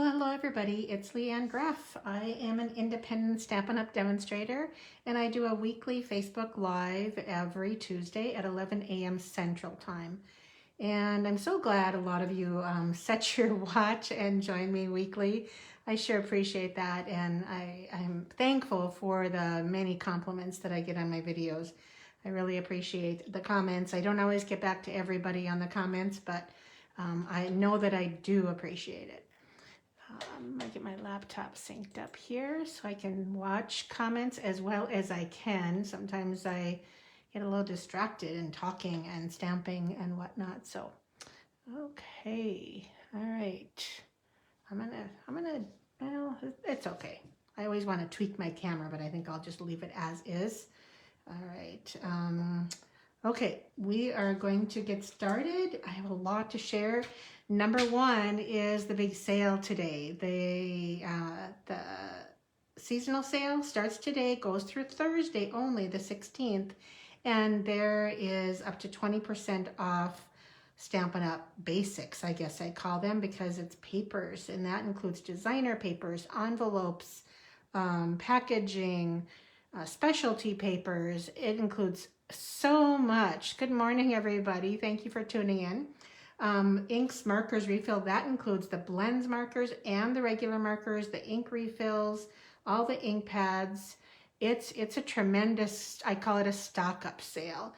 Well, hello everybody, it's Leanne Graff. I am an independent Stampin' Up! Demonstrator, and I do a weekly Facebook Live every Tuesday at 11 a.m. Central Time. And I'm so glad a lot of you set your watch and join me weekly. I sure appreciate that, and I'm thankful for the many compliments that I get on my videos. I really appreciate the comments. I don't always get back to everybody on the comments, but I know that I do appreciate it. I get my laptop synced up here so I can watch comments as well as I can. Sometimes I get a little distracted in talking and stamping and whatnot. So, okay, all right. Well, it's okay. I always want to tweak my camera, but I think I'll just leave it as is. All right. Okay, we are going to get started. I have a lot to share. Number one is the big sale today. The seasonal sale starts today, goes through Thursday only, the 16th, and there is up to 20% off Stampin' Up! Basics, I guess I call them, because it's papers, and that includes designer papers, envelopes, packaging, specialty papers. It includes so much. Good morning, everybody. Thank you for tuning in. Inks, markers, refill, that includes the blends markers and the regular markers, the ink refills, all the ink pads. It's a tremendous, I call it a stock up sale.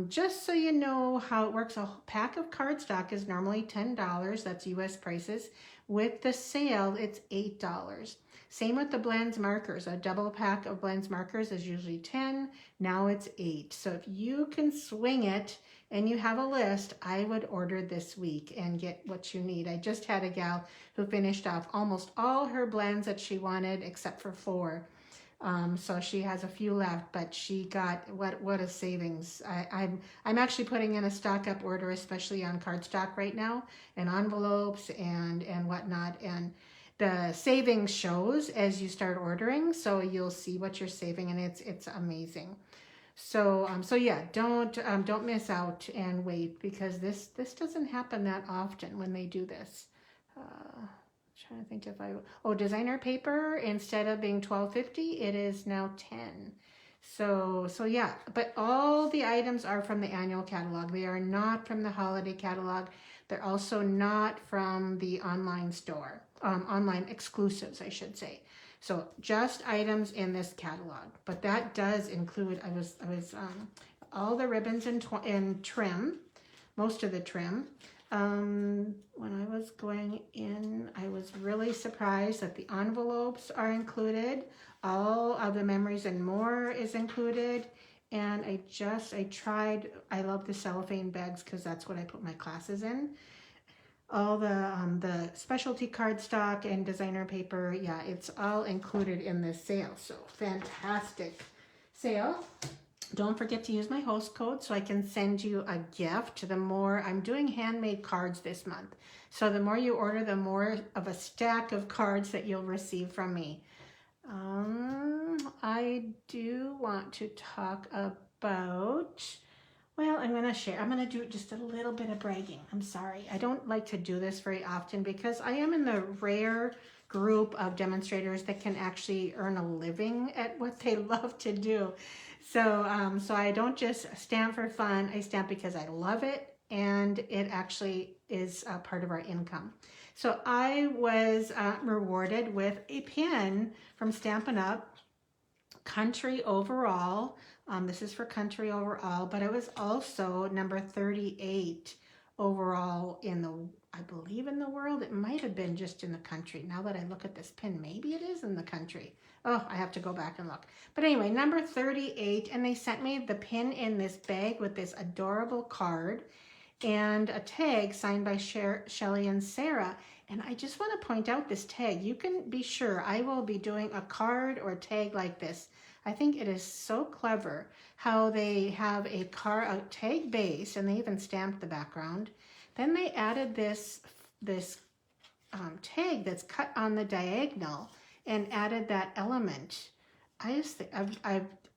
Just so you know how it works, a pack of cardstock is normally $10. That's US prices. With the sale, it's $8. Same with the blends markers. A double pack of blends markers is usually 10. Now it's 8. So if you can swing it and you have a list, I would order this week and get what you need. I just had a gal who finished off almost all her blends that she wanted except for 4. So she has a few left, but she got what a savings. I'm actually putting in a stock up order, especially on cardstock right now, and envelopes and whatnot. And the savings shows as you start ordering, so you'll see what you're saving, and it's amazing. So yeah, don't miss out and wait, because this doesn't happen that often when they do this. Trying to think if designer paper, instead of being $12.50, it is now $10. So yeah, but all the items are from the annual catalog. They are not from the holiday catalog. They're also not from the online store, online exclusives, I should say. So just items in this catalog, but that does include, I was all the ribbons and trim, most of the trim. When I was going in, I was really surprised that the envelopes are included. All of the memories and more is included. And I love the cellophane bags because that's what I put my classes in. All the specialty cardstock and designer paper, yeah, it's all included in this sale. So fantastic sale. Don't forget to use my host code so I can send you a gift. I'm doing handmade cards this month. So the more you order, the more of a stack of cards that you'll receive from me. I do want to talk about, well, I'm going to do just a little bit of bragging. I'm sorry. I don't like to do this very often because I am in the rare group of demonstrators that can actually earn a living at what they love to do. So I don't just stamp for fun. I stamp because I love it, and it actually is a part of our income. So I was rewarded with a pin from Stampin' Up! Country Overall. This is for Country Overall, but I was also number 38 overall I believe in the world. It might have been just in the country. Now that I look at this pin, maybe it is in the country. Oh, I have to go back and look. But anyway, number 38, and they sent me the pin in this bag with this adorable card and a tag signed by Shelly and Sarah. And I just want to point out this tag. You can be sure I will be doing a card or a tag like this. I think it is so clever how they have a tag base, and they even stamped the background. Then they added this tag that's cut on the diagonal and added that element. I just think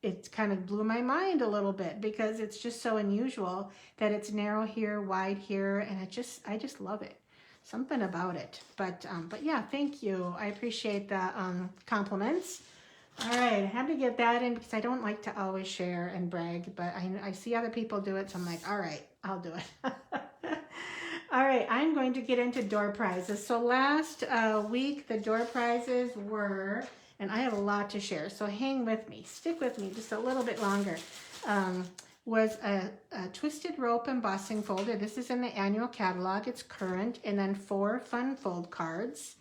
it kind of blew my mind a little bit because it's just so unusual that it's narrow here, wide here, and I just love it. something about it. But yeah, thank you. I appreciate the compliments. All right, I had to get that in because I don't like to always share and brag, but I see other people do it, so I'm like, all right, I'll do it. All right, I'm going to get into door prizes. So last week, the door prizes were, and I have a lot to share, so hang with me, stick with me just a little bit longer. Was a twisted rope embossing folder. This is in the annual catalog. It's current, and then 4 fun fold cards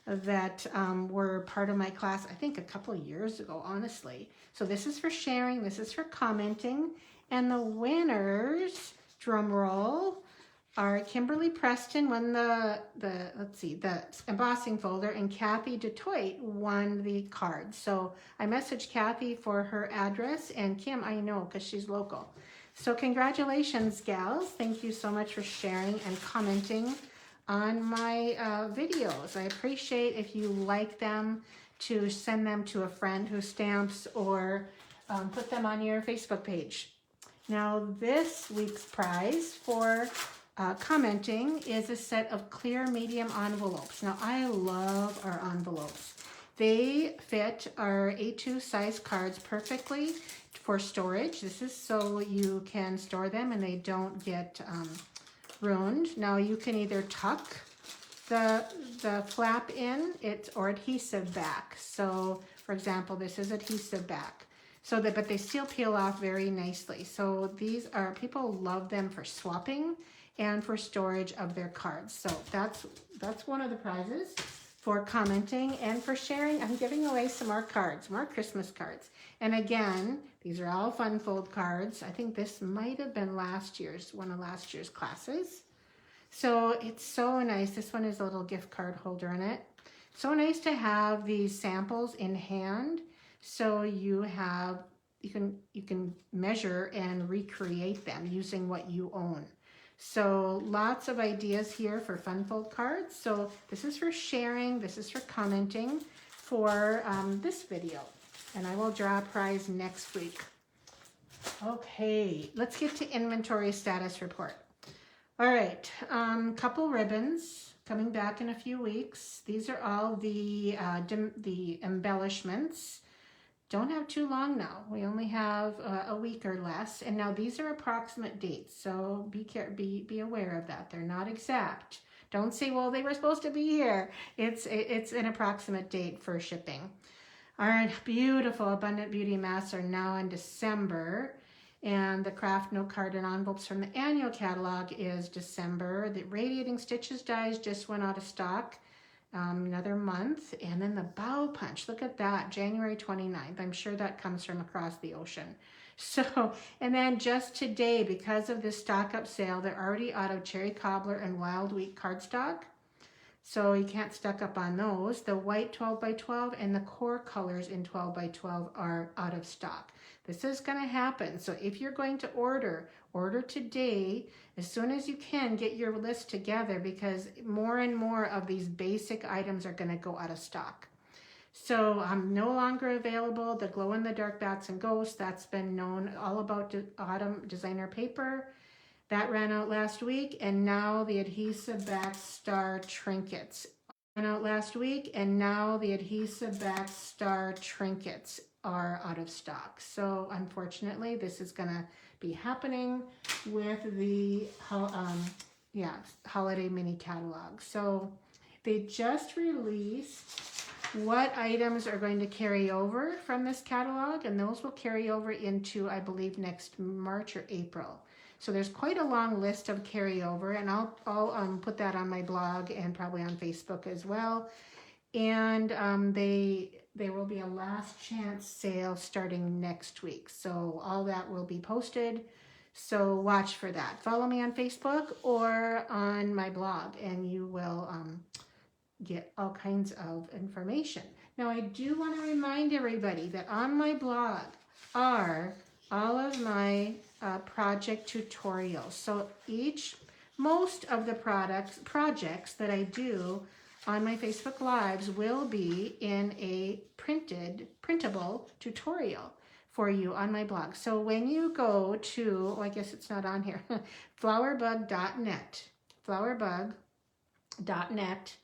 that were part of my class, I think a couple of years ago, honestly. So this is for sharing, this is for commenting, and the winners, drum roll, are Kimberly Preston won the embossing folder, and Kathy DeToit won the card. So I messaged Kathy for her address, and Kim, I know because she's local. So congratulations, gals. Thank you so much for sharing and commenting on my videos. I appreciate if you like them to send them to a friend who stamps, or put them on your Facebook page. Now this week's prize for commenting is a set of clear medium envelopes. Now I love our envelopes. They fit our A2 size cards perfectly for storage. This is so you can store them and they don't get ruined. Now you can either tuck the flap in or adhesive back. So for example, this is adhesive back. So that, but they still peel off very nicely. So these are, people love them for swapping and for storage of their cards. So that's one of the prizes for commenting and for sharing. I'm giving away some more cards, more Christmas cards. And again, these are all fun fold cards. I think this might have been one of last year's classes. So it's so nice. This one is a little gift card holder in it. So nice to have these samples in hand. So you can measure and recreate them using what you own. So lots of ideas here for fun fold cards. So this is for sharing, this is for commenting for this video. And I will draw a prize next week. Okay, let's get to inventory status report. All right, couple ribbons coming back in a few weeks. These are all the embellishments. Don't have too long now. We only have a week or less. And now these are approximate dates, so be aware of that. They're not exact. Don't say, well, they were supposed to be here. It's an approximate date for shipping. All right, beautiful Abundant Beauty masks are now in December. And the craft note card and envelopes from the annual catalog is December. The Radiating Stitches dies just went out of stock. Another month. And then the bow punch, look at that, January 29th. I'm sure that comes from across the ocean. So, and then just today, because of this stock up sale, they're already out of Cherry Cobbler and Wild Wheat cardstock. So you can't stock up on those. The white 12x12 and the core colors in 12x12 are out of stock. This is going to happen. So if you're going to order today. As soon as you can, get your list together, because more and more of these basic items are going to go out of stock. So no longer available. The glow-in-the-dark bats and ghosts, that's been known. All about autumn designer paper. That ran out last week, and now the adhesive back star trinkets ran out last week, and now the adhesive back star trinkets are out of stock. So unfortunately, this is going to be happening with the holiday mini catalog. So they just released what items are going to carry over from this catalog, and those will carry over into, I believe, next March or April. So there's quite a long list of carryover, and I'll put that on my blog and probably on Facebook as well. And there will be a last chance sale starting next week. So all that will be posted. So watch for that. Follow me on Facebook or on my blog, and you will get all kinds of information. Now I do want to remind everybody that on my blog are all of my project tutorials. So most of the projects that I do on my Facebook Lives will be in a printable tutorial for you on my blog. So when you go to, I guess it's not on here, flowerbug.net, .net.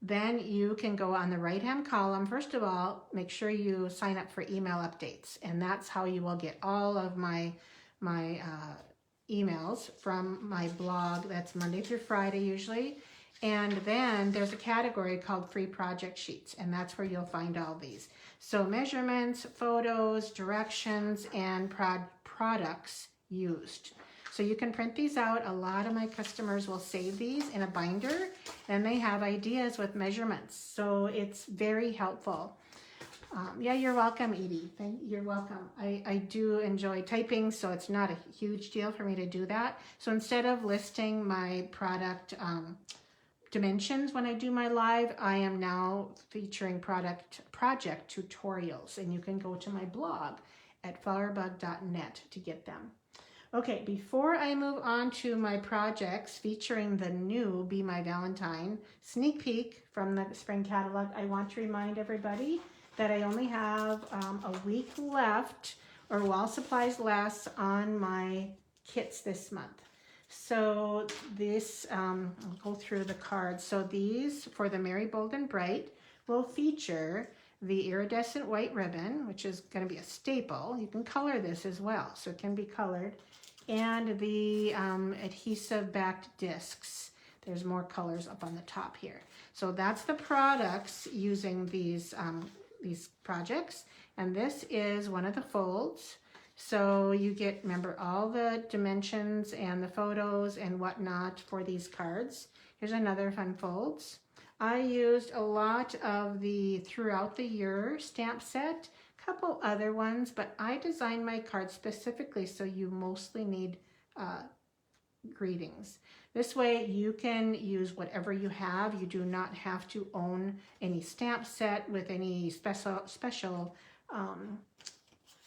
Then you can go on the right-hand column. First of all, make sure you sign up for email updates, and that's how you will get all of my emails from my blog. That's Monday through Friday usually. And then there's a category called free project sheets, and that's where you'll find all these. So measurements, photos, directions, and products used. So you can print these out. A lot of my customers will save these in a binder, and they have ideas with measurements. So it's very helpful. Yeah, you're welcome, Edie. You're welcome. I do enjoy typing, so it's not a huge deal for me to do that. So instead of listing my product dimensions when I do my live, I am now featuring project tutorials, and you can go to my blog at flowerbug.net to get them. Okay, before I move on to my projects featuring the new Be My Valentine sneak peek from the spring catalog, I want to remind everybody that I only have a week left, or while supplies last, on my kits this month. So this, I'll go through the cards. So these, for the Merry, Bold, and Bright, will feature the iridescent white ribbon, which is going to be a staple. You can color this as well, so it can be colored. And the adhesive backed discs. There's more colors up on the top here. So that's the products using these projects. And this is one of the folds. So you get, remember, all the dimensions and the photos and whatnot for these cards. Here's another fun folds. I used a lot of the Throughout the Year stamp set, a couple other ones, but I designed my cards specifically so you mostly need greetings. This way you can use whatever you have. You do not have to own any stamp set with any special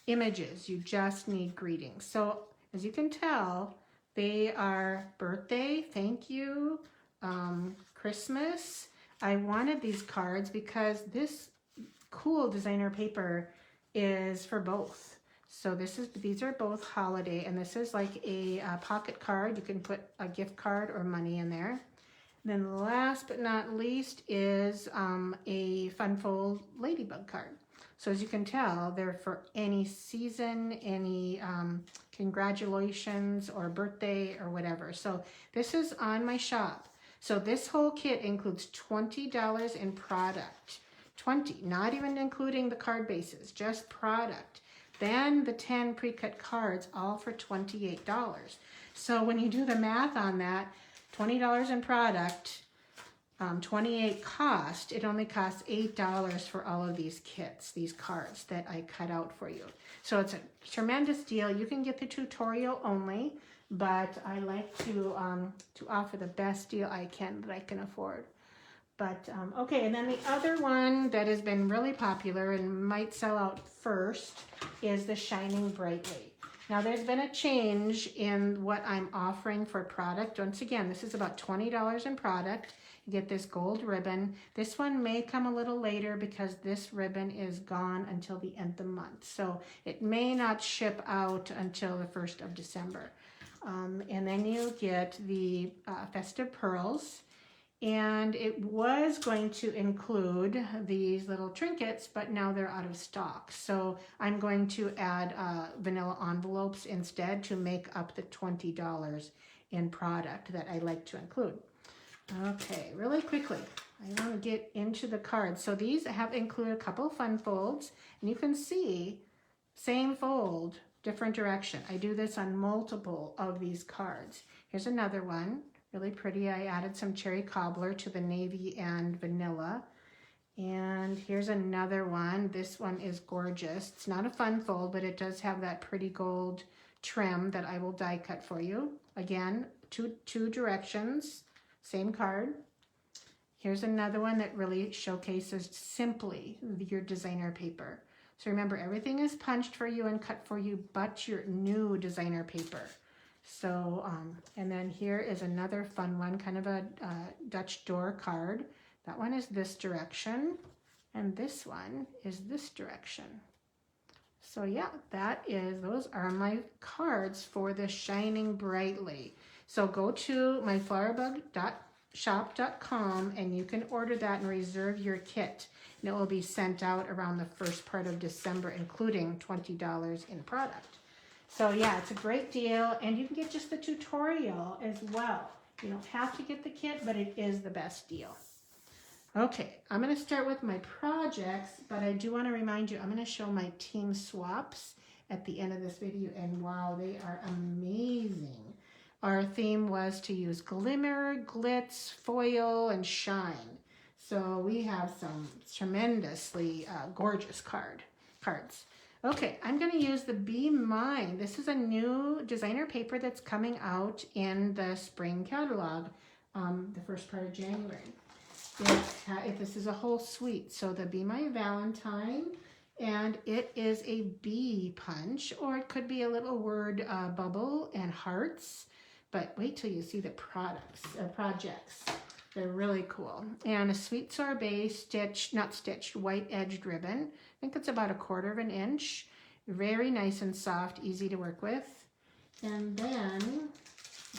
images. You just need greetings. So as you can tell, they are birthday, thank you, Christmas. I wanted these cards because this cool designer paper is for both. So these are both holiday, and this is like a pocket card. You can put a gift card or money in there. Then last but not least is a fun fold ladybug card. So as you can tell, they're for any season, any congratulations or birthday or whatever. So this is on my shop. So this whole kit includes $20 in product. 20, not even including the card bases, just product. Then the 10 pre-cut cards, all for $28. So when you do the math on that, $20 in product, $28 cost, it only costs $8 for all of these kits, these cards that I cut out for you. So it's a tremendous deal. You can get the tutorial only, but I like to offer the best deal I can that I can afford. But okay, and then the other one that has been really popular and might sell out first is the Shining Brightly. Now there's been a change in what I'm offering for product. Once again, this is about $20 in product. You get this gold ribbon. This one may come a little later because this ribbon is gone until the end of the month. So it may not ship out until the 1st of December. And then you get the Festive Pearls. And it was going to include these little trinkets, but now they're out of stock. So I'm going to add vanilla envelopes instead to make up the $20 in product that I like to include. Okay, really quickly, I want to get into the cards. So these have included a couple fun folds, and you can see same fold, different direction. I do this on multiple of these cards. Here's another one. Really pretty. I added some cherry cobbler to the navy and vanilla. And here's another one. This one is gorgeous. It's not a fun fold, but it does have that pretty gold trim that I will die cut for you. Again, two directions, same card. Here's another one that really showcases simply your designer paper. So remember, everything is punched for you and cut for you, but your new designer paper. So, and then here is another fun one, kind of a Dutch door card. That one is this direction, and this one is this direction. So yeah, those are my cards for the Shining Brightly. So go to my shop.com, and you can order that and reserve your kit. And it will be sent out around the first part of December, including $20 in product. So yeah, it's a great deal, and you can get just the tutorial as well. You don't have to get the kit, but it is the best deal. Okay, I'm going to start with my projects, but I do want to remind you, I'm going to show my team swaps at the end of this video, and wow, they are amazing. Our theme was to use glimmer, glitz, foil, and shine. So we have some tremendously gorgeous cards. Okay, I'm going to use the Be Mine. This is a new designer paper that's coming out in the spring catalog, the first part of January. This is a whole suite. So the Be My Valentine, and it is a bee punch, or it could be a little word bubble and hearts. But wait till you see the projects. They're really cool. And a sweet sorbet white edged ribbon. I think it's about 1/4 inch. Very nice and soft, easy to work with. And then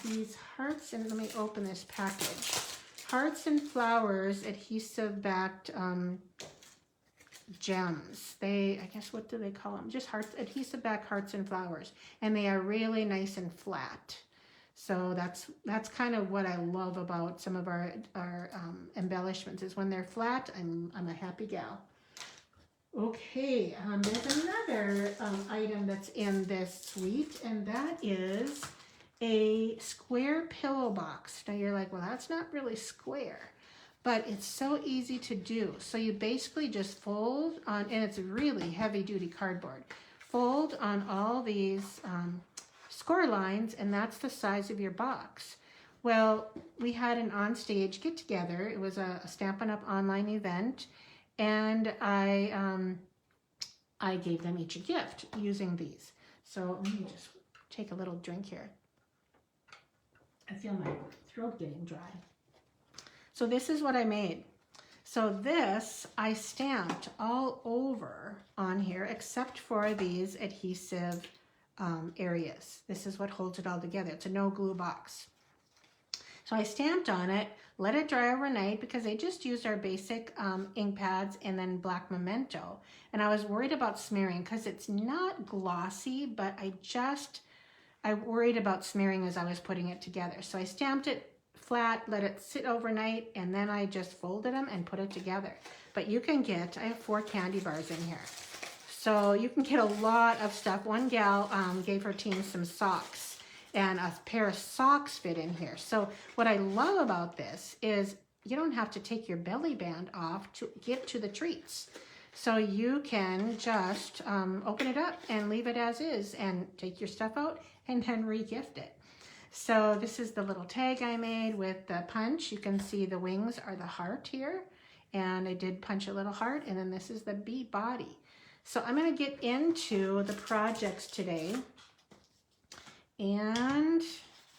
these hearts, and let me open this package. Hearts and Flowers adhesive backed gems. I guess, what do they call them? Just hearts, adhesive back hearts and flowers. And they are really nice and flat. So that's kind of what I love about some of our embellishments, is when they're flat, I'm a happy gal. Okay, there's another item that's in this suite, and that is a square pillow box. Now you're like, well, that's not really square, but it's so easy to do. So you basically just fold on, and it's really heavy duty cardboard. Fold on all these score lines, and that's the size of your box. Well, we had an onstage get together. It was a Stampin' Up! Online event, and I gave them each a gift using these. So let me just take a little drink here. I feel my throat getting dry. So this is what I made. So this I stamped all over on here except for these adhesive areas. This is what holds it all together. It's a no glue box. So I stamped on it, let it dry overnight, because I just used our basic ink pads and then black memento. And I was worried about smearing because it's not glossy, but I worried about smearing as I was putting it together. So I stamped it flat, let it sit overnight, and then I just folded them and put it together. But you can get, I have 4 candy bars in here. So you can get a lot of stuff. One gal gave her team some socks, and a pair of socks fit in here. So what I love about this is you don't have to take your belly band off to get to the treats. So you can just open it up and leave it as is and take your stuff out and then re-gift it. So this is the little tag I made with the punch. You can see the wings are the heart here, and I did punch a little heart, and then this is the bee body. So I'm going to get into the projects today. And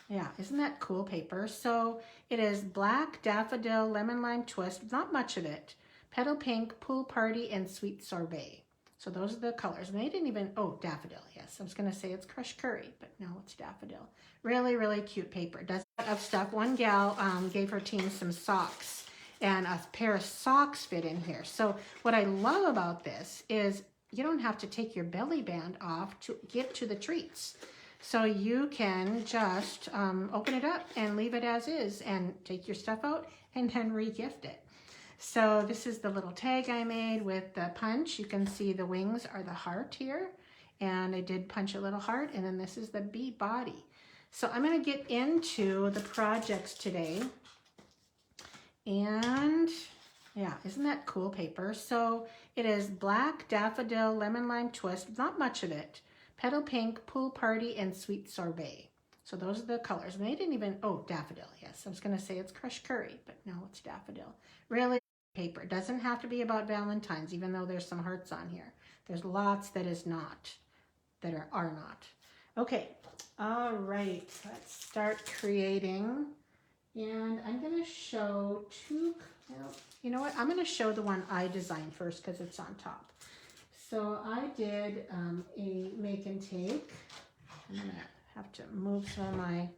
yeah, isn't that cool paper? So it is black, daffodil, lemon lime twist, not much of it, petal pink, pool party, and sweet sorbet. So those are the colors. And they didn't even, oh, daffodil, yes. I was going to say it's crushed curry, but no, it's daffodil. Really, really cute paper. Does a lot of stuff. One gal gave her team some socks, and a pair of socks fit in here. So what I love about this is you don't have to take your belly band off to get to the treats. So you can just open it up and leave it as is and take your stuff out and then re-gift it. So this is the little tag I made with the punch. You can see the wings are the heart here, and I did punch a little heart, and then this is the bee body. So I'm going to get into the projects today. And yeah, isn't that cool paper? So it is black, daffodil, lemon lime twist, not much of it, petal pink, pool party, and sweet sorbet. So those are the colors. And they didn't even, oh, daffodil, yes. I was going to say it's crushed curry, but no, it's daffodil. Really paper. It doesn't have to be about Valentine's, even though there's some hearts on here. There's lots that is not, that are not. Okay, all right, let's start creating. And I'm going to show two, well, you know what? I'm going to show the one I designed first because it's on top. So I did a make and take. I'm going to have to move some of my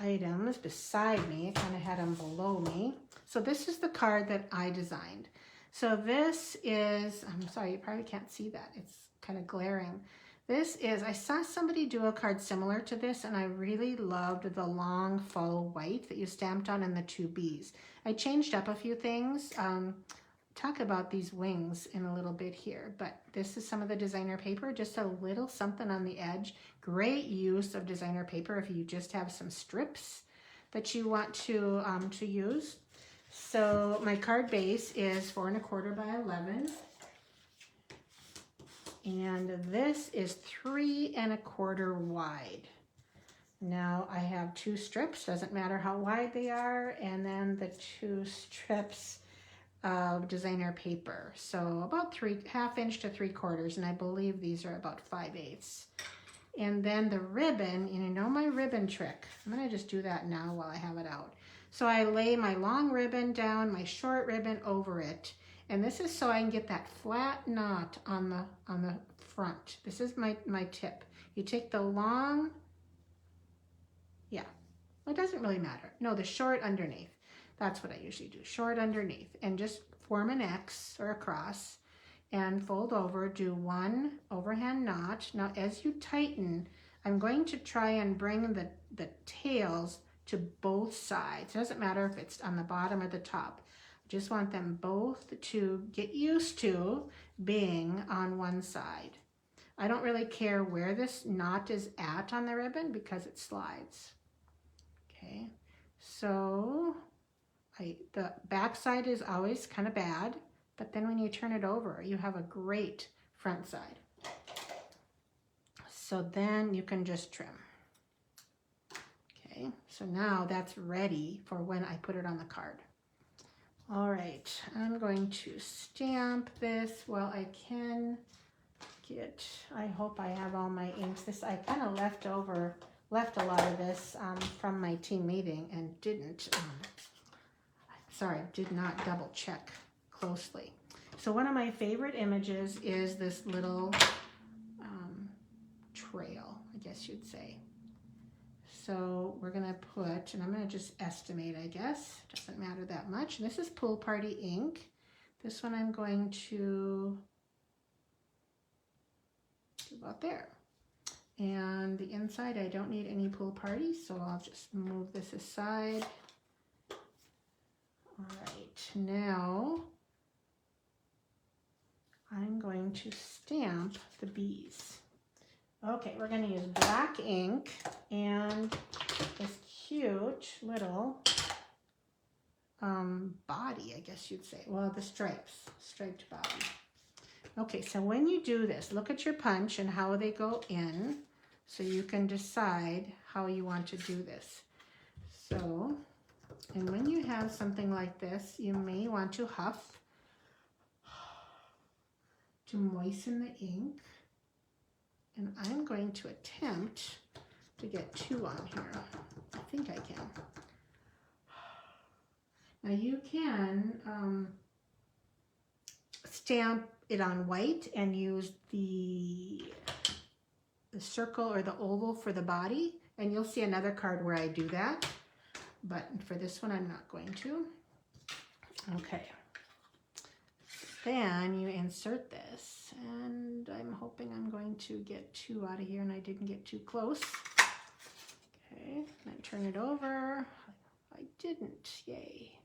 items beside me. I kind of had them below me. So this is the card that I designed. So this is, I'm sorry, you probably can't see that. It's kind of glaring. This is, I saw somebody do a card similar to this, and I really loved the long faux white that you stamped on and the two bees. I changed up a few things. Talk about these wings in a little bit here, but this is some of the designer paper, just a little something on the edge. Great use of designer paper if you just have some strips that you want to use. So my card base is 4 1/4 by 11, and this is 3 1/4 wide. Now I have 2 strips, doesn't matter how wide they are, and then the 2 strips of designer paper, so about 1/2 inch to 3/4, and I believe these are about 5/8. And then the ribbon, you know my ribbon trick. I'm gonna just do that now while I have it out. So I lay my long ribbon down, my short ribbon over it, and this is so I can get that flat knot on the front. This is my tip. You take the long, yeah, it doesn't really matter. No, the short underneath. That's what I usually do, short underneath, and just form an X or a cross and fold over, do 1 overhand knot. Now as you tighten, I'm going to try and bring the tails to both sides. It doesn't matter if it's on the bottom or the top. I just want them both to get used to being on one side. I don't really care where this knot is at on the ribbon because it slides. Okay, so the back side is always kind of bad, but then when you turn it over, you have a great front side. So then you can just trim. Okay, so now that's ready for when I put it on the card. All right, I'm going to stamp this while I can get, I hope I have all my inks. This, I kind of left a lot of this from my team meeting and didn't, did not double check closely. So one of my favorite images is this little trail, I guess you'd say. So we're gonna put, and I'm gonna just estimate, I guess, doesn't matter that much. This is Pool Party ink. This one I'm going to do about there. And the inside, I don't need any Pool Party, so I'll just move this aside. All right, now I'm going to stamp the bees. Okay, we're going to use black ink and this cute little body, I guess you'd say. Well, the striped body. Okay, so when you do this, look at your punch and how they go in so you can decide how you want to do this. So, and when you have something like this, you may want to huff to moisten the ink. And I'm going to attempt to get 2 on here. I think I can. Now you can stamp it on white and use the circle or the oval for the body. And you'll see another card where I do that. But for this one, I'm not going to. Okay. Then you insert this, and I'm hoping I'm going to get 2 out of here, and I didn't get too close. Okay, and I turn it over. I didn't, yay.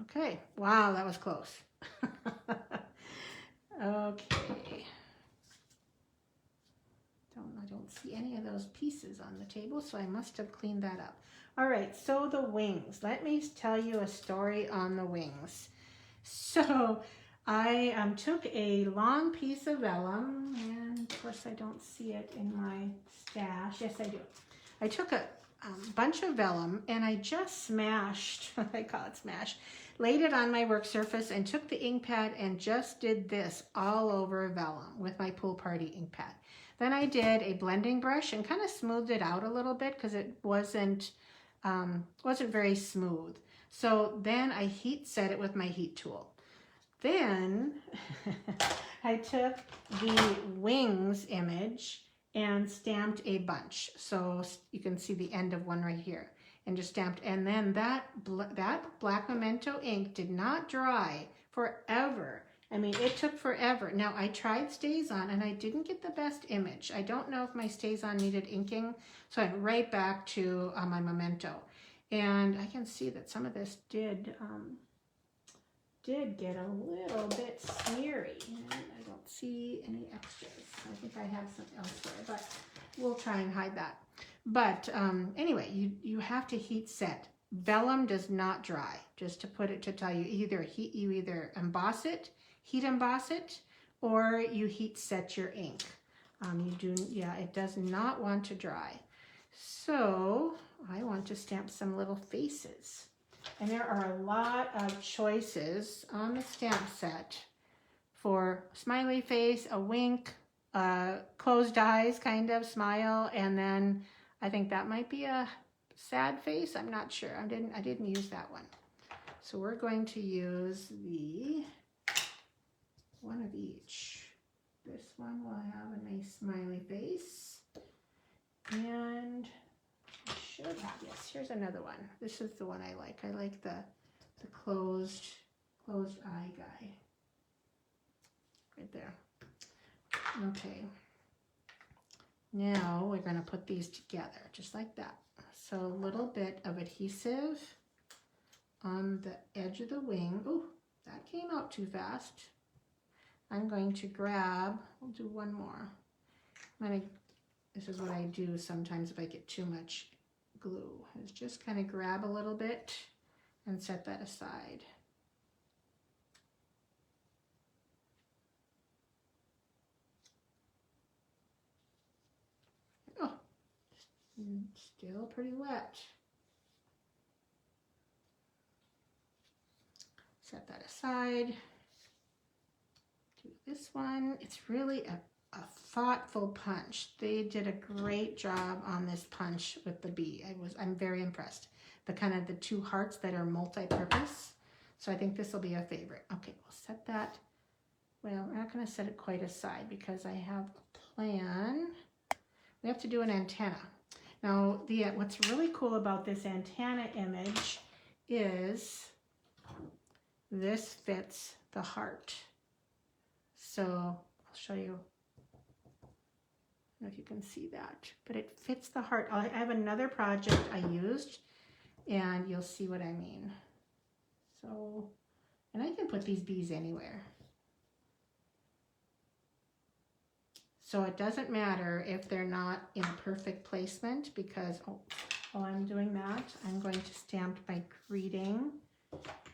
Okay, wow, that was close. Okay. I don't see any of those pieces on the table, so I must have cleaned that up. All right, so the wings. Let me tell you a story on the wings. So I took a long piece of vellum, and of course I don't see it in my stash. Yes, I do. I took a bunch of vellum, and I just smashed, I call it smash, laid it on my work surface and took the ink pad and just did this all over vellum with my Pool Party ink pad. Then I did a blending brush and kind of smoothed it out a little bit because it wasn't very smooth. So then I heat set it with my heat tool. Then I took the wings image and stamped a bunch. So you can see the end of one right here, and just stamped. And then that black memento ink did not dry forever. I mean, it took forever. Now, I tried StazOn and I didn't get the best image. I don't know if my StazOn needed inking, so I went right back to my memento. And I can see that some of this did get a little bit smeary. And I don't see any extras. I think I have some elsewhere, but we'll try and hide that. But anyway, you have to heat set. Vellum does not dry. Just to tell you, you either emboss it, heat emboss it, or you heat set your ink. It does not want to dry. So I want to stamp some little faces. And there are a lot of choices on the stamp set for smiley face, a wink, closed eyes kind of smile, and then I think that might be a sad face. I'm not sure. I didn't use that one. So we're going to use the one of each. This one will have a nice smiley face. And I should have, yes, here's another one. This is the one I like. I like the closed eye guy. Right there. Okay. Now we're going to put these together, just like that. So a little bit of adhesive on the edge of the wing. Oh, that came out too fast. I'm going to grab, we'll do one more. This is what I do sometimes if I get too much glue, is just kind of grab a little bit and set that aside. Oh, still pretty wet. Set that aside. Do this one. It's really a thoughtful punch. They did a great job on this punch with the bee. I'm very impressed. The two hearts that are multi-purpose. So I think this will be a favorite. Okay, we'll set that. Well, we're not going to set it quite aside because I have a plan. We have to do an antenna. Now, what's really cool about this antenna image is this fits the heart. So I'll show you. I don't know if you can see that, but it fits the heart. I have another project I used, and you'll see what I mean. So, and I can put these bees anywhere. So it doesn't matter if they're not in a perfect placement, because while I'm doing that, I'm going to stamp my greeting.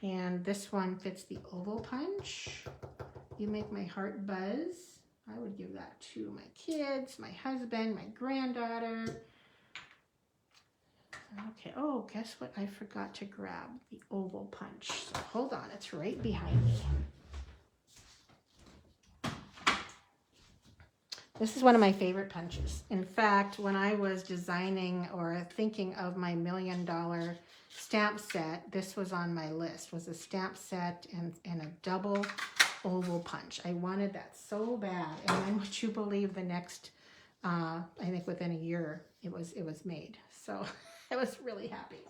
And this one fits the oval punch. You make my heart buzz. I would give that to my kids, my husband, my granddaughter. Okay, oh, guess what? I forgot to grab the oval punch. So hold on, it's right behind me. This is one of my favorite punches. In fact, when I was designing or thinking of my $1 million stamp set, this was on my list, was a stamp set and a double oval punch. I wanted that so bad. And then would you believe the next, I think within a year, it was made. So I was really happy.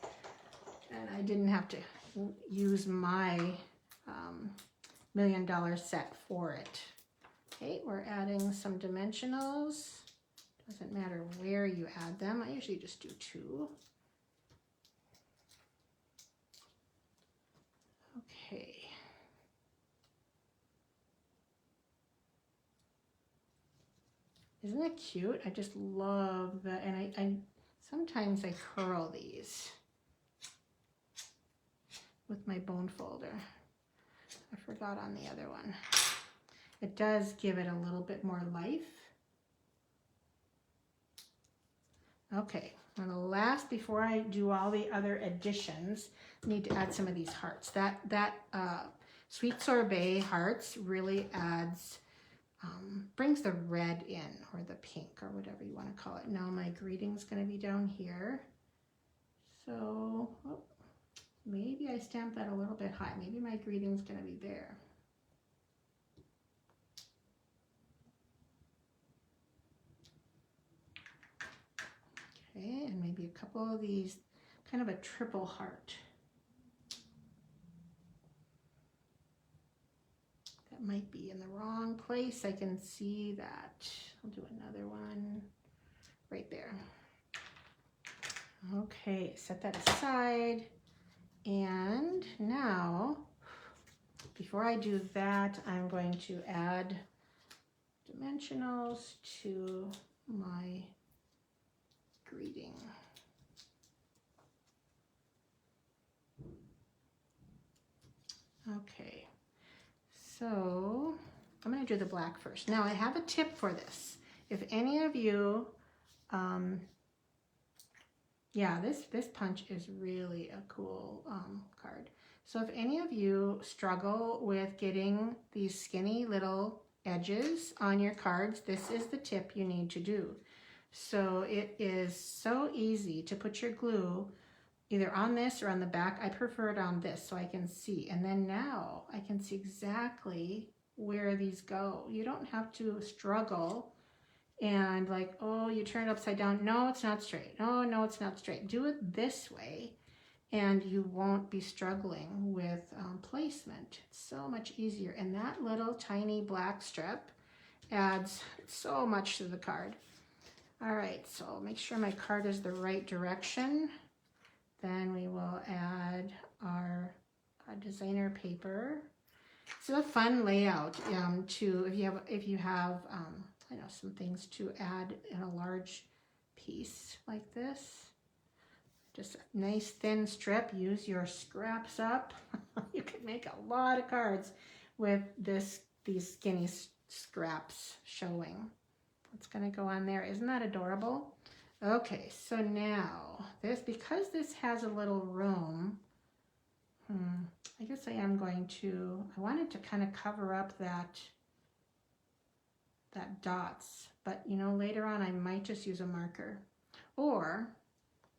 And I didn't have to use my $1 million set for it. Okay, we're adding some dimensionals. Doesn't matter where you add them. I usually just do 2. Okay. Isn't that cute? I just love that. And I sometimes I curl these with my bone folder. I forgot on the other one. It does give it a little bit more life. Okay, and the last, before I do all the other additions, I need to add some of these hearts. That sweet sorbet hearts really adds, brings the red in, or the pink, or whatever you want to call it. Now my greeting's going to be down here. So, maybe I stamped that a little bit high. Maybe my greeting's going to be there. Okay, and maybe a couple of these, kind of a triple heart. That might be in the wrong place. I can see that. I'll do another one right there. Okay, set that aside. And now, before I do that, I'm going to add dimensionals to my greeting. Okay, so I'm going to do the black first. Now I have a tip for this. If any of you, yeah, this punch is really a cool card. So if any of you struggle with getting these skinny little edges on your cards, this is the tip you need to do. So it is so easy to put your glue either on this or on the back. I prefer it on this so I can see. And then now I can see exactly where these go. You don't have to struggle and like, oh, you turn it upside down. No, it's not straight. Oh, no, it's not straight. Do it this way and you won't be struggling with placement. It's so much easier. And that little tiny black strip adds so much to the card. All right, so make sure my card is the right direction. Then we will add our designer paper. It's a fun layout to if you have I know some things to add in a large piece like this. Just a nice thin strip. Use your scraps up. You can make a lot of cards with these skinny scraps showing. What's going to go on there? Isn't that adorable? Okay, so now because this has a little room, I guess I wanted to kind of cover up that dots, but you know, later on I might just use a marker, or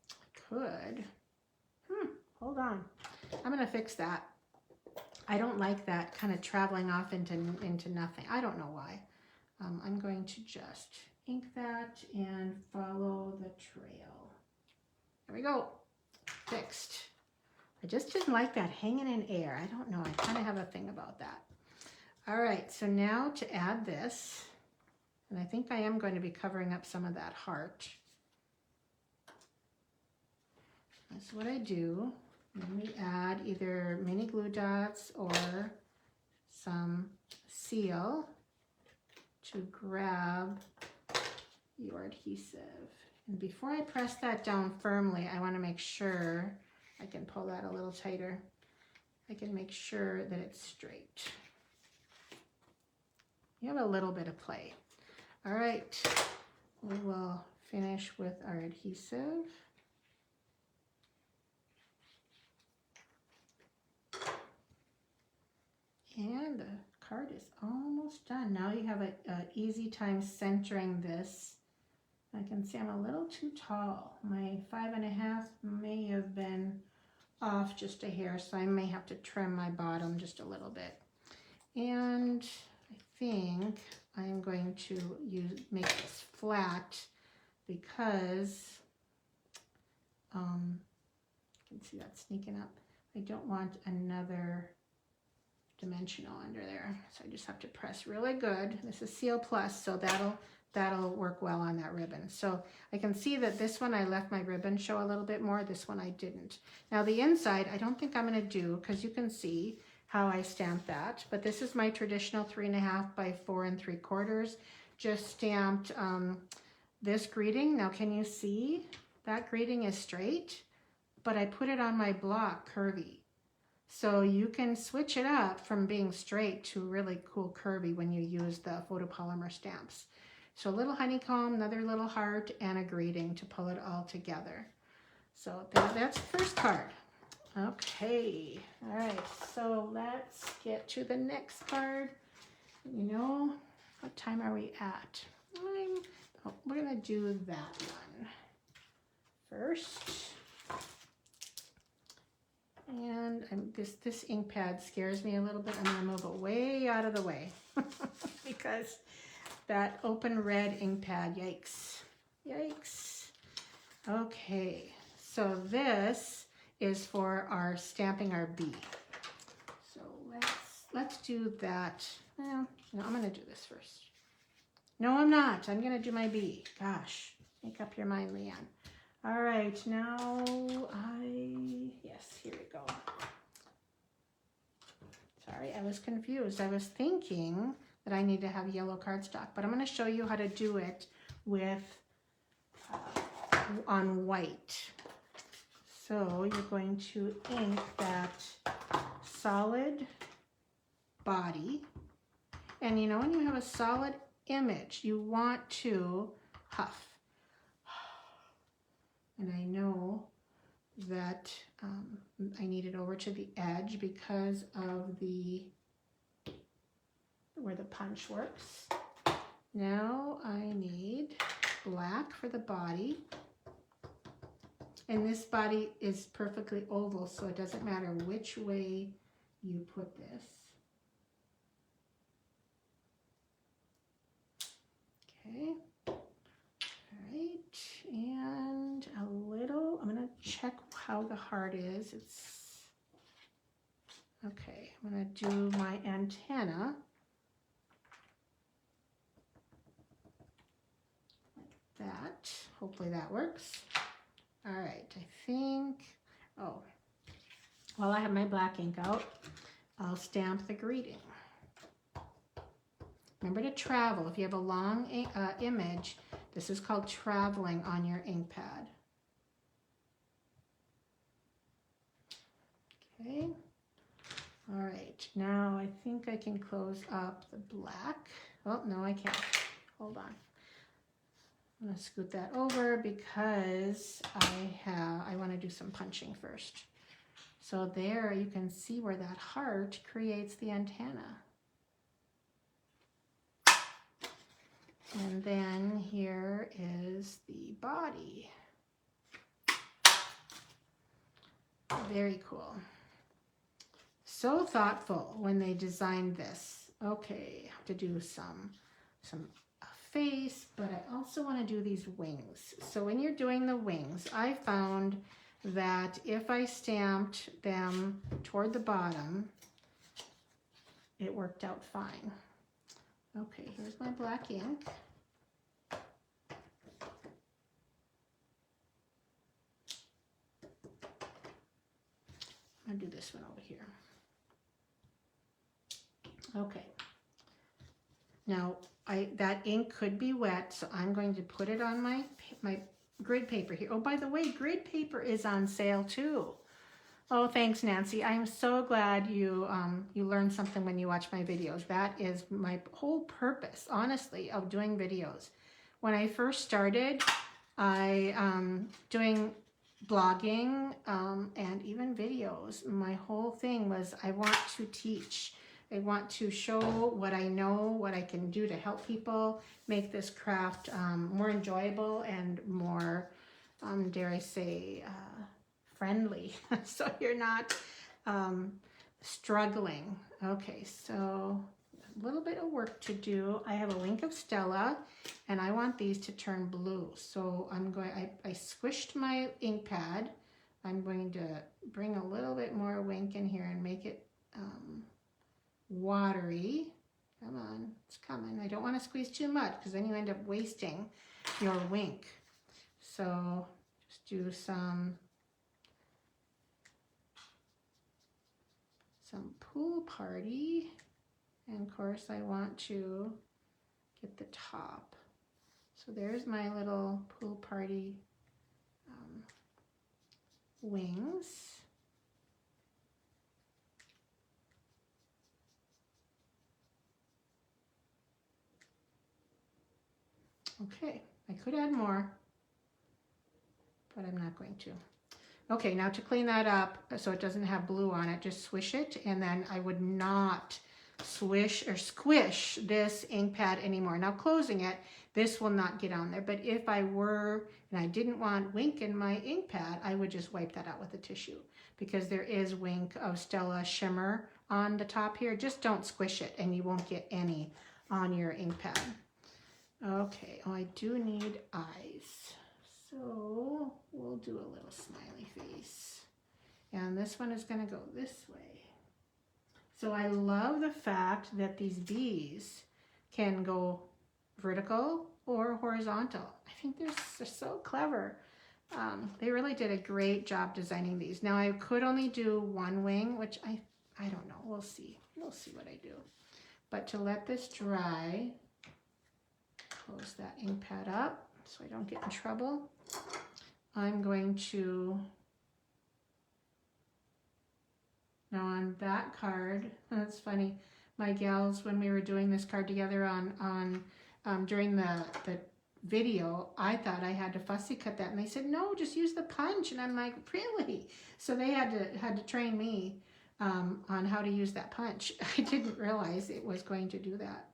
I could, hold on, I'm gonna fix that. I don't like that kind of traveling off into nothing. I don't know why. I'm going to just ink that and follow the trail. There we go, fixed. I just didn't like that hanging in air. I don't know, I kind of have a thing about that. All right, so now to add this, and I think I am going to be covering up some of that heart. That's what I do. Let me add either mini glue dots or some seal to grab your adhesive. And before I press that down firmly, I want to make sure I can pull that a little tighter. I can make sure that it's straight. You have a little bit of play. All right, we will finish with our adhesive. And the card is almost done. Now you have an easy time centering this. I can see I'm a little too tall. My 5.5 may have been off just a hair, so I may have to trim my bottom just a little bit. And I think I'm going to make this flat because you can see that sneaking up. I don't want another dimensional under there, so I just have to press really good. This is Seal Plus, so that'll work well on that ribbon. So I can see that this one I left my ribbon show a little bit more. This one I didn't. Now the inside I don't think I'm going to do, because you can see how I stamped that, but this is my traditional 3.5 by 4 3/4. Just stamped this greeting. Now can you see that greeting is straight, but I put it on my block curvy. So you can switch it up from being straight to really cool curvy when you use the photopolymer stamps. So a little honeycomb, another little heart, and a greeting to pull it all together. So that's the first card. Okay, all right, so let's get to the next card. You know, what time are we at? We're gonna do that one first. And this ink pad scares me a little bit. I'm gonna move it way out of the way because that open red ink pad, yikes, yikes. Okay, so this is for our stamping our bee. So let's do that. Well, no, I'm gonna do this first. No, I'm not. I'm gonna do my bee. Gosh, make up your mind, Leanne. All right, now yes, here we go. Sorry, I was confused. I was thinking that I need to have yellow cardstock, but I'm gonna show you how to do it with on white. So you're going to ink that solid body. And you know, when you have a solid image, you want to huff. And I know that I need it over to the edge because of where the punch works. Now I need black for the body. And this body is perfectly oval, so it doesn't matter which way you put this. Okay, all right, and a little, I'm gonna check how the heart is. It's, okay, I'm gonna do my antenna. Like that, hopefully that works. All right, I think, oh, while I have my black ink out, I'll stamp the greeting. Remember to travel. If you have a long image, this is called traveling on your ink pad. Okay. All right, now I think I can close up the black. Oh, no, I can't. Hold on. I'm gonna scoot that over because I want to do some punching first. So there you can see where that heart creates the antenna. And then here is the body. Very cool. So thoughtful when they designed this. Okay, I have to do some face, but I also want to do these wings. So when you're doing the wings, I found that if I stamped them toward the bottom, it worked out fine. Okay, here's my black ink. I'll do this one over here. Okay. Now, that ink could be wet, so I'm going to put it on my grid paper here. Oh, by the way, grid paper is on sale too. Oh, thanks, Nancy. I'm so glad you learned something when you watch my videos. That is my whole purpose, honestly, of doing videos. When I first started, doing blogging and even videos, my whole thing was I want to teach. I want to show what I know, what I can do to help people make this craft more enjoyable and more, dare I say, friendly. So you're not struggling. Okay, so a little bit of work to do. I have a link of Stella and I want these to turn blue. So I squished my ink pad. I'm going to bring a little bit more wink in here and make it watery. Come on, it's coming. I don't want to squeeze too much because then you end up wasting your wink. So just do some pool party, and of course I want to get the top. So there's my little pool party wings. Okay, I could add more, but I'm not going to. Okay, now to clean that up so it doesn't have blue on it, just swish it, and then I would not swish or squish this ink pad anymore. Now closing it, this will not get on there, but if I were and I didn't want wink in my ink pad, I would just wipe that out with a tissue because there is wink of Stella shimmer on the top here. Just don't squish it and you won't get any on your ink pad. Okay, oh, I do need eyes. So do a little smiley face. And this one is going to go this way. So I love the fact that these bees can go vertical or horizontal. I think they're so clever. They really did a great job designing these. Now I could only do one wing, which I don't know. We'll see. We'll see what I do. But to let this dry, close that ink pad up so I don't get in trouble. I'm going to, now on that card, that's funny, my gals, when we were doing this card together during the video, I thought I had to fussy cut that, and they said, no, just use the punch. And I'm like, really? So they had to train me on how to use that punch. I didn't realize it was going to do that.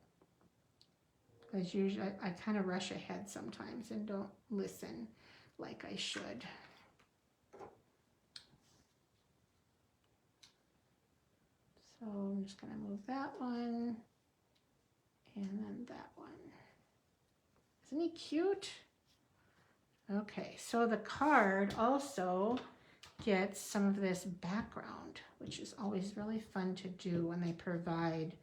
Because usually I kind of rush ahead sometimes and don't listen like I should. So I'm just going to move that one and then that one. Isn't he cute? Okay, so the card also gets some of this background, which is always really fun to do when they provide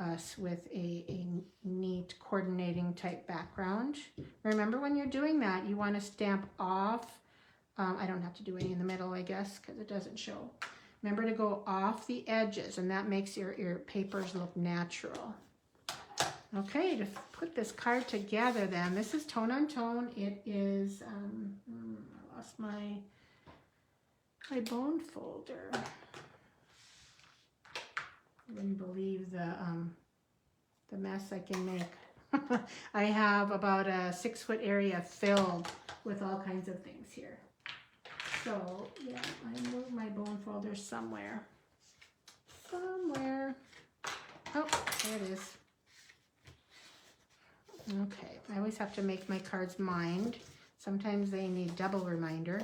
us with a neat coordinating type background. Remember, when you're doing that, you want to stamp off. I don't have to do any in the middle, I guess, because it doesn't show. Remember to go off the edges, and that makes your papers look natural. Okay, to put this card together then, this is tone on tone. It is, I lost my bone folder. You wouldn't believe the mess I can make. I have about a 6-foot area filled with all kinds of things here. So yeah, I moved my bone folder somewhere. Oh, there it is. Okay, I always have to make my cards mind. Sometimes they need double reminder.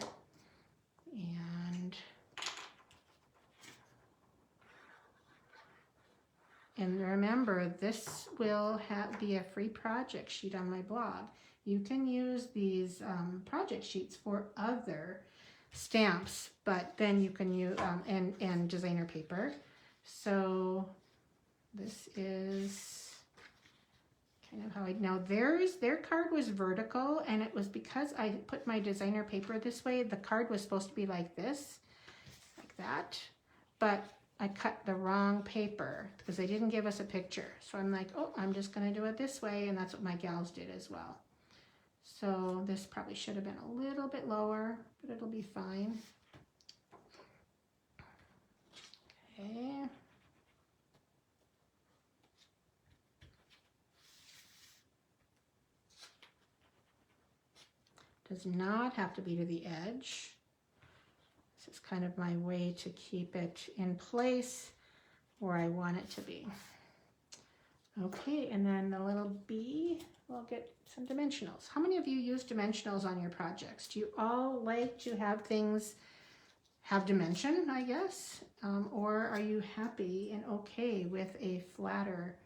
And remember, this will be a free project sheet on my blog. You can use these project sheets for other stamps, but then you can use and designer paper. So this is kind of how now their card was vertical, and it was because I put my designer paper this way. The card was supposed to be like this, like that, but I cut the wrong paper because they didn't give us a picture. So I'm like, oh, I'm just going to do it this way, and that's what my gals did as well. So this probably should have been a little bit lower, but it'll be fine. Okay. Does not have to be to the edge. This is kind of my way to keep it in place where I want it to be. Okay, and then the little bee will get some dimensionals. How many of you use dimensionals on your projects? Do you all like to have things have dimension, I guess? Or are you happy and okay with a flatter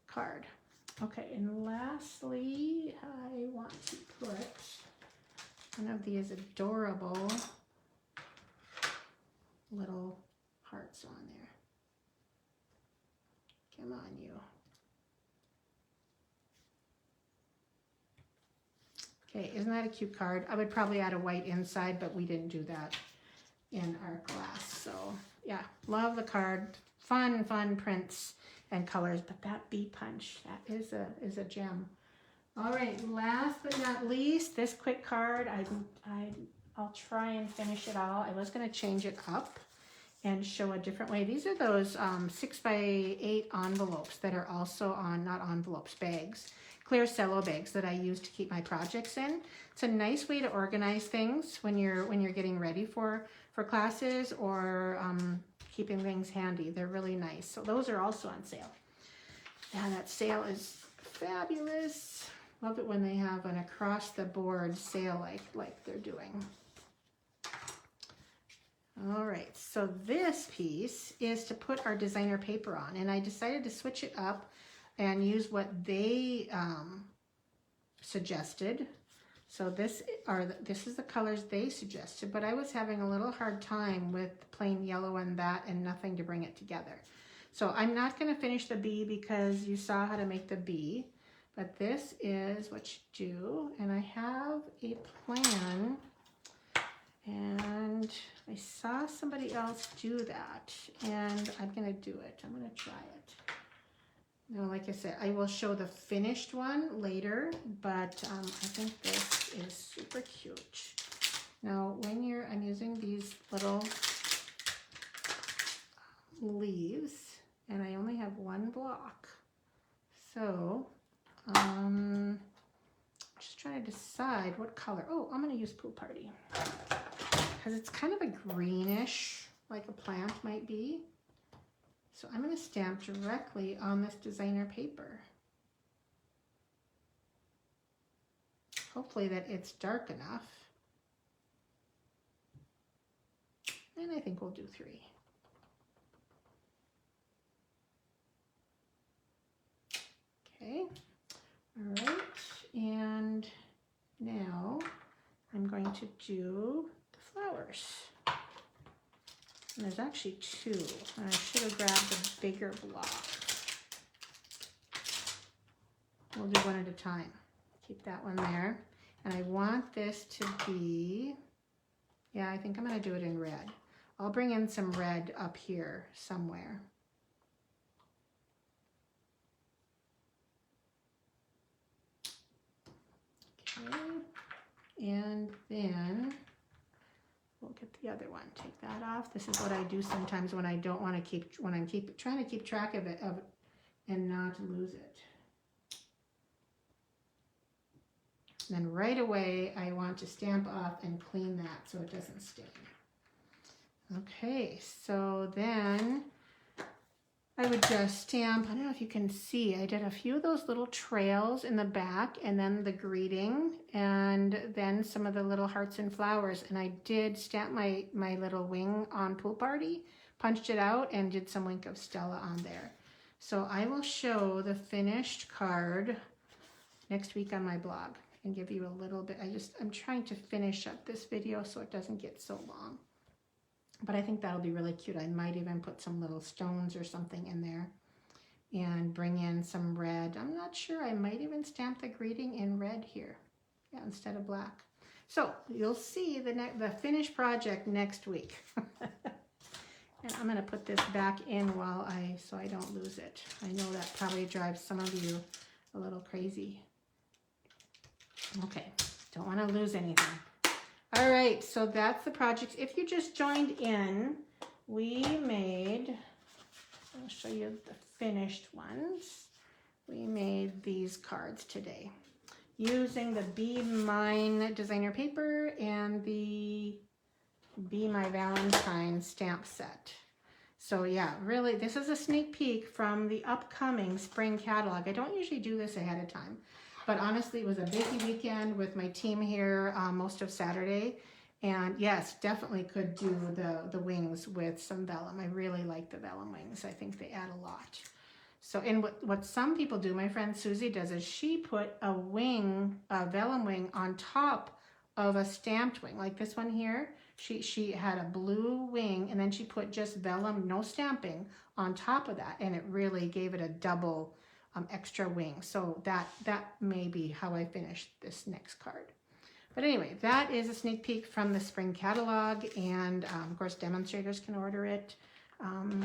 card? Okay, and lastly, I want to put one of these adorable little hearts on there. Come on, you. Okay, isn't that a cute card? I would probably add a white inside, but we didn't do that in our class. So yeah, love the card. Fun prints and colors, but that bee punch, that is a gem. All right, last but not least, this quick card, I'll try and finish it all. I was going to change it up and show a different way. These are those 6x8 envelopes that are also on, not envelopes, bags, clear cello bags that I use to keep my projects in. It's a nice way to organize things when you're getting ready for classes or keeping things handy. They're really nice. So those are also on sale. And that sale is fabulous. Love it when they have an across the board sale like they're doing. All right, so this piece is to put our designer paper on, and I decided to switch it up and use what they suggested. So this is the colors they suggested, but I was having a little hard time with the plain yellow and that and nothing to bring it together. So I'm not going to finish the bee because you saw how to make the bee, but this is what you do. And I have a plan, and I saw somebody else do that, and I'm going to do it. I'm going to try it. Now, like I said, I will show the finished one later, but I think this is super cute. Now, when I'm using these little leaves, and I only have one block. So, just trying to decide what color. Oh, I'm going to use Pool Party, because it's kind of a greenish, like a plant might be. So I'm going to stamp directly on this designer paper. Hopefully that it's dark enough. And I think we'll do 3. Okay, all right, and now I'm going to do the flowers. And there's actually 2, and I should have grabbed a bigger block. We'll do one at a time. Keep that one there. And I want this to be, yeah, I think I'm going to do it in red. I'll bring in some red up here somewhere. Okay, and then we'll get the other one. Take that off. This is what I do sometimes when I don't want to trying to keep track of it and not lose it. And then right away, I want to stamp off and clean that so it doesn't stain. Okay, so then I would just stamp, I don't know if you can see, I did a few of those little trails in the back, and then the greeting, and then some of the little hearts and flowers. And I did stamp my little wing on Pool Party, punched it out, and did some Wink of Stella on there. So I will show the finished card next week on my blog and give you a little bit. I'm trying to finish up this video so it doesn't get so long. But I think that'll be really cute. I might even put some little stones or something in there and bring in some red. I'm not sure. I might even stamp the greeting in red here, yeah, instead of black. So you'll see the finished project next week. And I'm going to put this back in so I don't lose it. I know that probably drives some of you a little crazy. Okay, don't want to lose anything. All right, so that's the project. If you just joined in, we made, I'll show you the finished ones. We made these cards today using the Be Mine designer paper and the Be My Valentine stamp set. So yeah, really, this is a sneak peek from the upcoming spring catalog. I don't usually do this ahead of time. But honestly, it was a busy weekend with my team here most of Saturday. And yes, definitely could do the wings with some vellum. I really like the vellum wings. I think they add a lot. So, and what some people do, my friend Susie does, is she put a vellum wing on top of a stamped wing. Like this one here, she had a blue wing, and then she put just vellum, no stamping, on top of that. And it really gave it a double extra wing. So that may be how I finish this next card. But anyway, that is a sneak peek from the spring catalog, and of course demonstrators can order it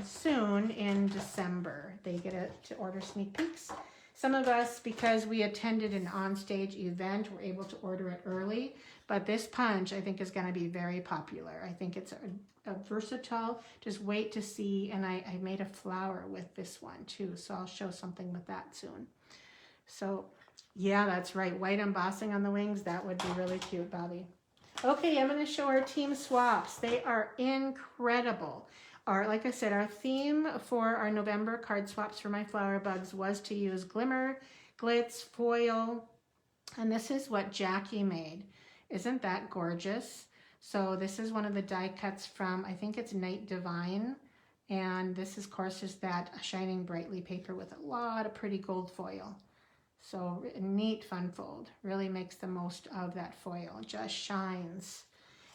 soon in December. They get to order sneak peeks. Some of us, because we attended an onstage event, were able to order it early, but this punch I think is going to be very popular. I think it's a versatile, just wait to see. And I made a flower with this one too, so I'll show something with that soon. So yeah, that's right, white embossing on the wings. That would be really cute, Bobby. Okay, I'm going to show our team swaps. They are incredible. Like I said, our theme for our November card swaps for my flower bugs was to use glimmer, glitz, foil, and this is what Jackie made. Isn't that gorgeous? So this is one of the die cuts from, I think it's Night Divine. And this, of course, is that Shining Brightly paper with a lot of pretty gold foil. So neat fun fold. Really makes the most of that foil. Just shines.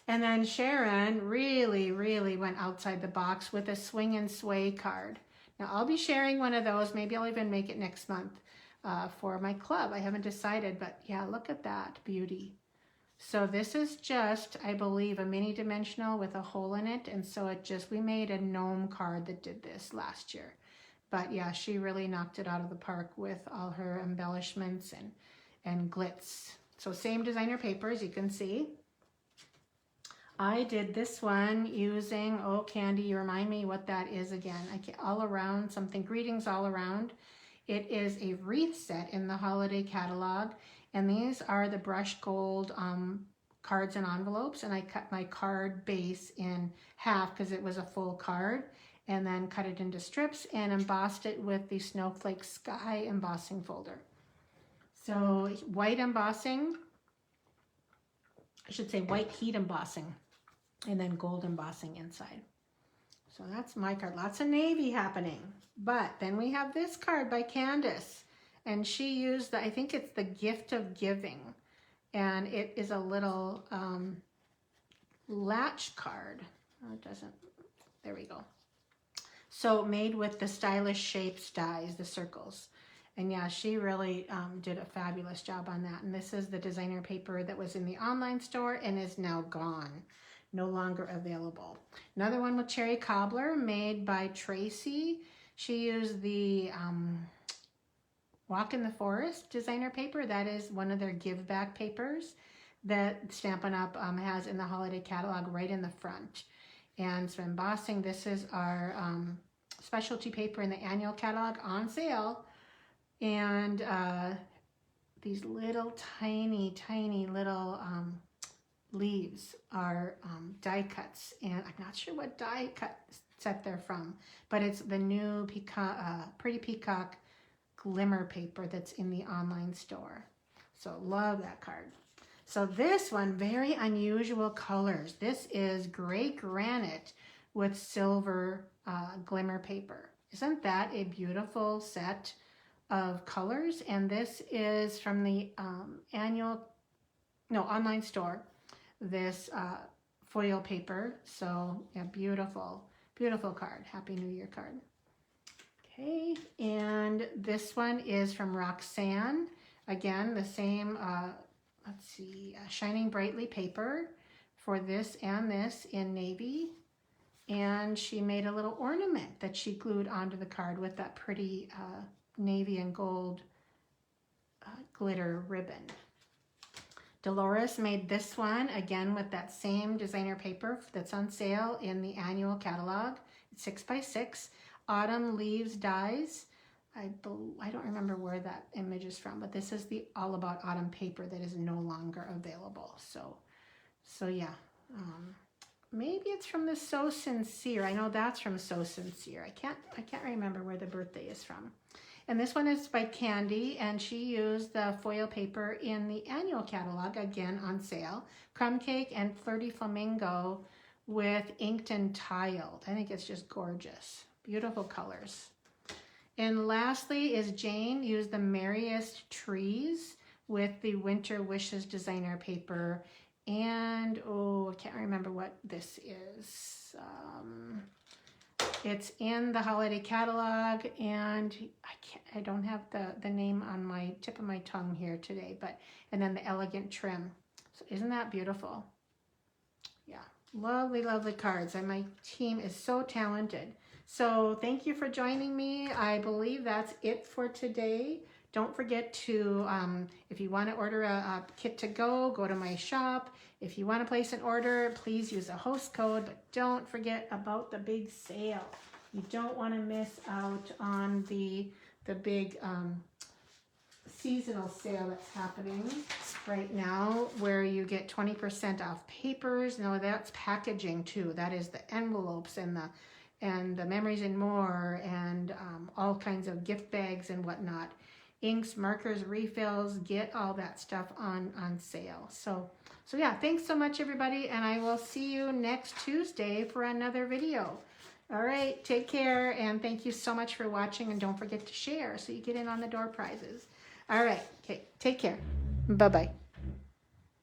And then Sharon really, really went outside the box with a swing and sway card. Now I'll be sharing one of those. Maybe I'll even make it next month for my club. I haven't decided, but yeah, look at that beauty. So this is just, I believe, a mini dimensional with a hole in it. And so we made a gnome card that did this last year. But yeah, she really knocked it out of the park with all her embellishments and glitz. So same designer paper, as you can see. I did this one using, oh Candy, you remind me what that is again. All around, something, greetings all around. It is a wreath set in the holiday catalog. And these are the brushed gold cards and envelopes. And I cut my card base in half because it was a full card. And then cut it into strips and embossed it with the Snowflake Sky embossing folder. So white embossing, I should say white heat embossing, and then gold embossing inside. So that's my card. Lots of navy happening. But then we have this card by Candace. And she used, I think it's the Gift of Giving. And it is a little latch card. Oh, it doesn't, there we go. So made with the stylish shapes dies, the circles. And yeah, she really did a fabulous job on that. And this is the designer paper that was in the online store and is now gone. No longer available. Another one with Cherry Cobbler made by Tracy. She used the Walk in the Forest designer paper. That is one of their give back papers that Stampin' Up! Has in the holiday catalog right in the front. And so embossing, this is our specialty paper in the annual catalog on sale. And these little tiny little leaves are die cuts, and I'm not sure what die cut set they're from, but it's the new Pretty Peacock glimmer paper that's in the online store. So love that card. So this one, very unusual colors. This is gray granite with silver glimmer paper. Isn't that a beautiful set of colors? And this is from the online store. This foil paper. So yeah, beautiful, beautiful card. Happy New Year card. Okay, and this one is from Roxanne. Again, the same, let's see, Shining Brightly paper for this and this in navy. And she made a little ornament that she glued onto the card with that pretty navy and gold glitter ribbon. Dolores made this one, again with that same designer paper that's on sale in the annual catalog. It's 6x6. Autumn Leaves Dies. I don't remember where that image is from, but this is the All About Autumn paper that is no longer available. So yeah, maybe it's from the So Sincere. I know that's from So Sincere. I can't remember where the birthday is from. And this one is by Candy, and she used the foil paper in the annual catalog, again on sale. Crumb Cake and Flirty Flamingo with inked and tiled. I think it's just gorgeous. Beautiful colors. And lastly is Jane used the Merriest Trees with the Winter Wishes designer paper. And, oh, I can't remember what this is. It's in the holiday catalog, and I don't have the name on my tip of my tongue here today, and then the Elegant Trim. So isn't that beautiful? Yeah, lovely, lovely cards, and my team is so talented. So thank you for joining me. I believe that's it for today. Don't forget to, if you want to order a kit to go to my shop. If you want to place an order, please use a host code, but don't forget about the big sale. You don't want to miss out on the big seasonal sale that's happening right now, where you get 20% off papers. No, that's packaging too. That is the envelopes and the memories and more, and all kinds of gift bags and whatnot. Inks, markers, refills, get all that stuff on sale. So yeah, thanks so much everybody, and I will see you next Tuesday for another video. All right, take care, and thank you so much for watching, and don't forget to share so you get in on the door prizes. All right. Okay. Take care. Bye-bye.